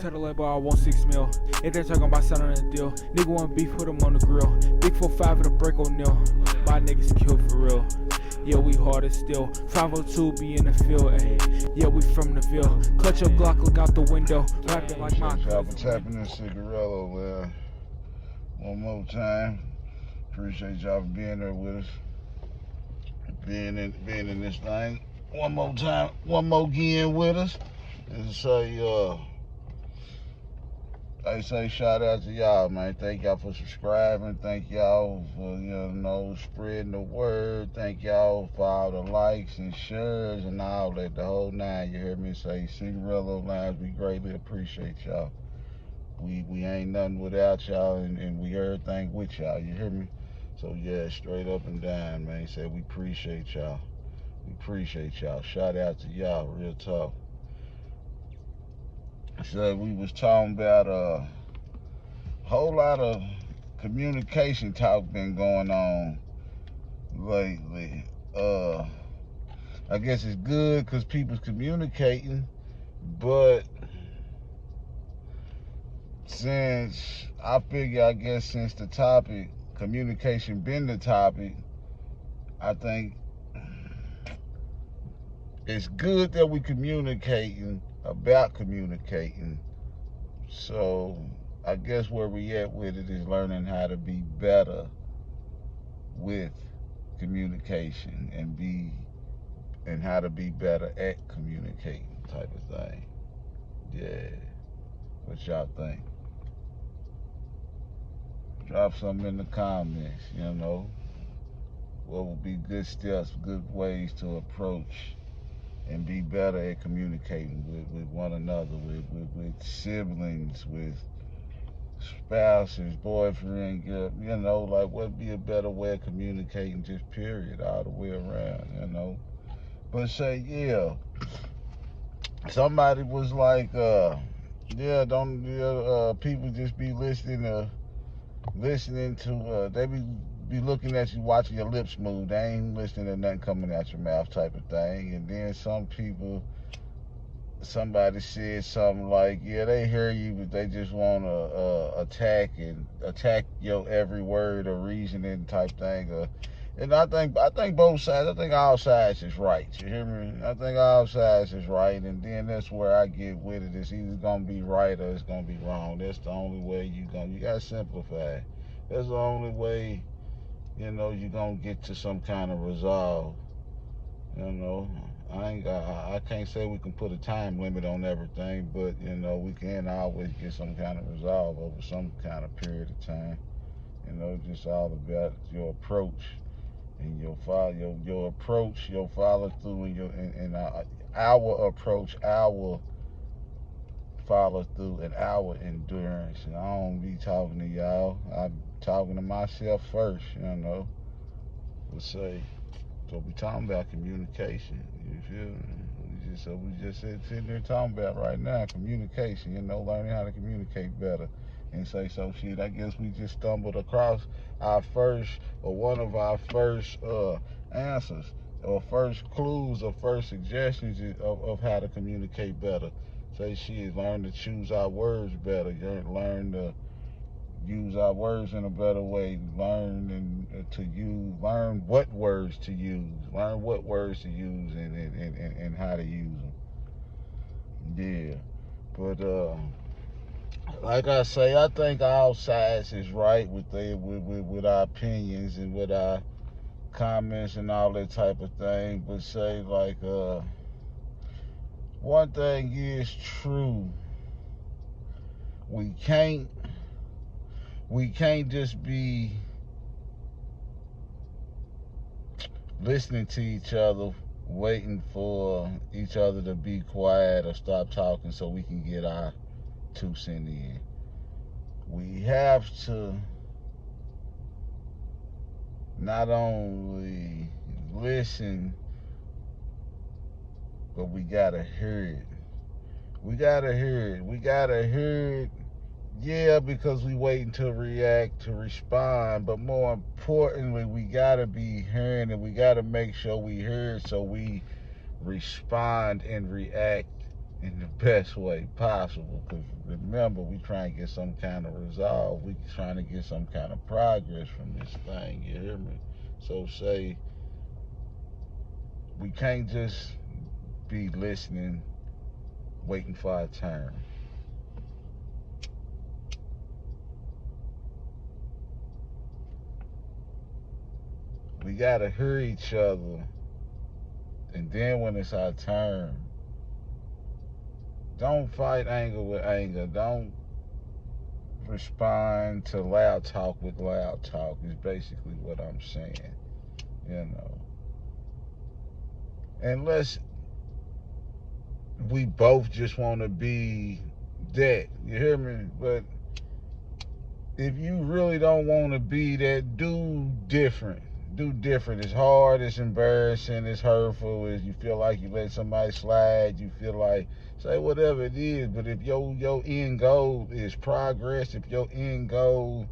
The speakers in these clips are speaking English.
Tell the label I want 6 mil. If they talking about selling a deal, nigga want beef, put him on the grill. Big 4-5 with a break O'Neal. My niggas kill for real. Yeah, we hard as steel. 502 be in the field, ayy. Yeah, we from the Ville. Clutch your Glock, look out the window. Rapping like my y'all for tapping in Cigarello, man. One more time. Appreciate y'all for being there with us. Being in this thing. One more time, one more again with us. And say shout out to y'all, man. Thank y'all for subscribing. Thank y'all for, spreading the word. Thank y'all for all the likes and shares and all that, the whole nine. You hear me say? Cigarello Lounge, we greatly appreciate y'all. We ain't nothing without y'all, and we everything with y'all. You hear me? So yeah, straight up and down, man. Say we appreciate y'all. We appreciate y'all. Shout out to y'all, real talk. So we was talking about a whole lot of communication talk been going on lately. I guess it's good because people's communicating, but since the topic, communication been the topic, I think it's good that we communicating about communicating. So I guess where we at with it is learning how to be better with communication and how to be better at communicating type of thing. Yeah. What y'all think? Drop something in the comments, What would be good steps, good ways to approach and be better at communicating with one another, with siblings, with spouses, boyfriend, like what would be a better way of communicating, just period, all the way around, But somebody was like, people just be listening to, they be looking at you, watching your lips move. They ain't listening to nothing coming out your mouth type of thing. And then somebody said something like, yeah, they hear you, but they just want to attack your every word or reasoning type thing. And I think both sides, I think all sides is right. You hear me? I think all sides is right. And then that's where I get with it. It's either going to be right or it's going to be wrong. That's the only way you got to simplify. That's the only way, you're going to get to some kind of resolve. I can't say we can put a time limit on everything, but, we can always get some kind of resolve over some kind of period of time. Just all about your approach and your approach, your follow through, and our approach, our follow through, and our endurance. And I don't be talking to y'all. I'm talking to myself first. Let's say. So we talking about communication. You feel me? We just sitting there talking about right now communication. Learning how to communicate better. And say so shit. I guess we just stumbled across one of our first answers, or first clues, or first suggestions of how to communicate better. Say shit, learn to choose our words better. Learn to use our words in a better way. Learn what words to use. Learn what words to use and how to use them. Yeah, but like I say, I think all sides is right with our opinions and with our comments and all that type of thing. But say like one thing is true. We can't just be listening to each other, waiting for each other to be quiet or stop talking so we can get our 2 cents in. We have to not only listen, but we gotta hear it. We gotta hear it. Yeah, because we waiting to react, to respond, but more importantly, we gotta be hearing it. We gotta make sure we hear it so we respond and react in the best way possible. Because remember, we trying to get some kind of resolve. We trying to get some kind of progress from this thing. You hear me? So say we can't just be listening, waiting for our turn. We gotta hear each other, and then when it's our turn, don't fight anger with anger. Don't respond to loud talk with loud talk. Is basically what I'm saying. You know, unless we both just want to be that. You hear me? But if you really don't want to be that, do different. Do different. It's hard, it's embarrassing, it's hurtful. You feel like you let somebody slide, you feel like, say whatever it is. But if your end goal is progress, if your end goal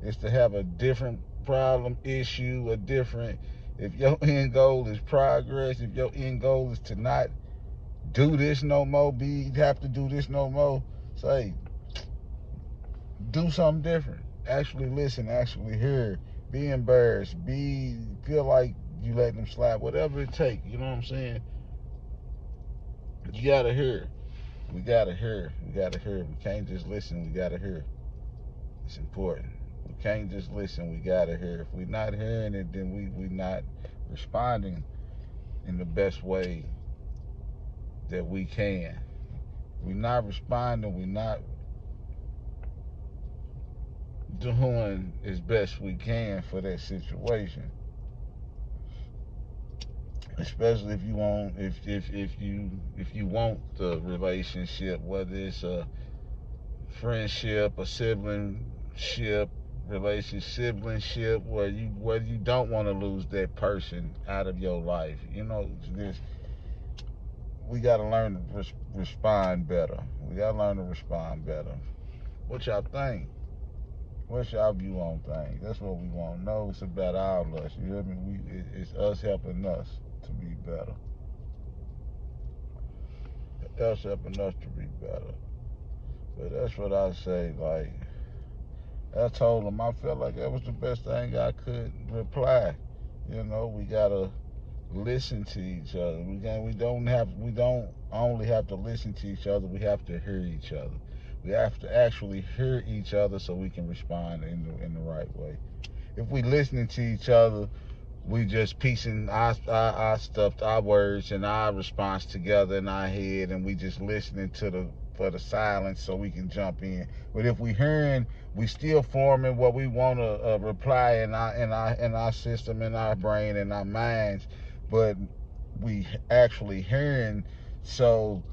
is to have a different problem, issue, if your end goal is progress, if your end goal is to not do this no more, have to do this no more, say, do something different. Actually listen, actually hear. Be embarrassed. Feel like you let them slide. Whatever it takes. You know what I'm saying? You gotta hear. We gotta hear. We gotta hear. We can't just listen. We gotta hear. It's important. We can't just listen. We gotta hear. If we're not hearing it, then we not responding in the best way that we can. We're not responding. We're not doing as best we can for that situation. Especially if you want, if you want the relationship, whether it's a friendship, a siblingship, siblingship, where you don't want to lose that person out of your life. You know, we gotta learn to respond better. We gotta learn to respond better. What y'all think? What's y'all view on things? That's what we want to know. It's about all of us. You hear me? It's us helping us to be better. Us helping us to be better. But that's what I say. Like, I told him I felt like that was the best thing I could reply. You know, we gotta listen to each other. We don't only have to listen to each other. We have to hear each other. We have to actually hear each other so we can respond in the right way. If we listening to each other, we just piecing our stuff, our words, and our response together in our head, and we just listening for the silence so we can jump in. But if we hearing, we still forming what we want to reply in our system, in our brain, in our minds. But we actually hearing, so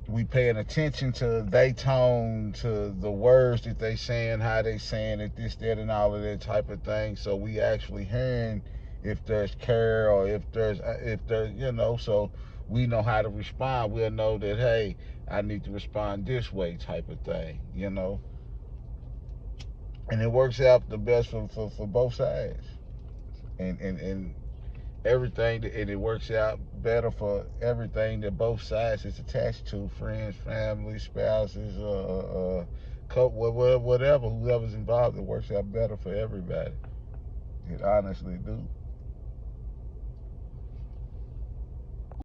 we paying attention to their tone, to the words that they saying, how they saying it, this, that, and all of that type of thing. So we actually hearing if there's care or if there's you know, so we know how to respond. We'll know that, hey, I need to respond this way type of thing, you know. And it works out the best for both sides. And everything, and it works out better for everything that both sides is attached to: friends, family, spouses, whatever, whoever's involved. It works out better for everybody. It honestly do.